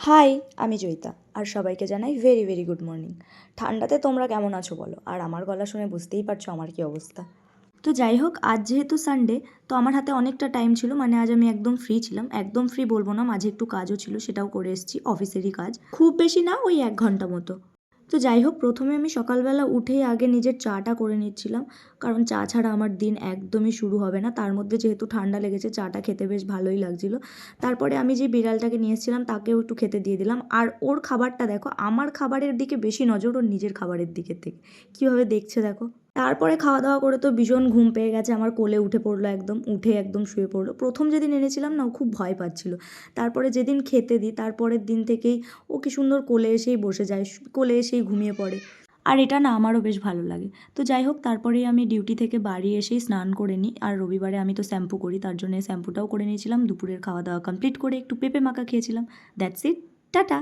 High, আমি জয়িতা আর সবাইকে জানাই ভেরি ভেরি গুড মর্নিং। ঠান্ডাতে তোমরা কেমন আছো বলো, আর আমার গলা শুনে বুঝতেই পারছো আমার কী অবস্থা। তো যাই হোক, আজ যেহেতু সানডে, তো আমার হাতে অনেকটা টাইম ছিল, মানে আজ আমি একদম ফ্রি ছিলাম। একদম ফ্রি বলবো না, মাঝে একটু কাজও ছিল, সেটাও করে এসেছি, অফিসেরই কাজ, খুব বেশি না, ওই 1 ঘন্টা মতো। তো যাই হোক, প্রথমে আমি সকালবেলা উঠেই আগে নিজের চাটা করে নিচ্ছিলাম, কারণ চা ছাড়া আমার দিন একদমই শুরু হবে না। তার মধ্যে যেহেতু ঠান্ডা লেগেছে, চাটা খেতে বেশ ভালোই লাগছিল। তারপরে আমি যে বিড়ালটাকে নিয়ে এসেছিলাম তাকেও একটু খেতে দিয়ে দিলাম, আর ওর খাবারটা দেখো, আমার খাবারের দিকে বেশি নজর ওর নিজের খাবারের দিকের থেকে, কীভাবে দেখছে দেখো। তারপরে খাওয়া দাওয়া করে তো ভীষণ ঘুম পেয়ে গেছে, আমার কোলে উঠে পড়লো, একদম উঠে একদম শুয়ে পড়লো। প্রথম যেদিন এনেছিলাম না, ও খুব ভয় পাচ্ছিল। তারপরে যেদিন খেতে দিই, তারপরের দিন থেকেই ও কি সুন্দর কোলে এসেই বসে যায়, কোলে এসেই ঘুমিয়ে পড়ে। আর এটা না আমারও বেশ ভালো লাগে। তো যাই হোক, তারপরেই আমি ডিউটি থেকে বাড়ি এসেই স্নান করে নিই, আর রবিবারে আমি তো শ্যাম্পু করি, তার জন্য শ্যাম্পুটাও করে নিয়েছিলাম। দুপুরের খাওয়া দাওয়া কমপ্লিট করে একটু পেঁপে মাখা খেয়েছিলাম। That's it, tata.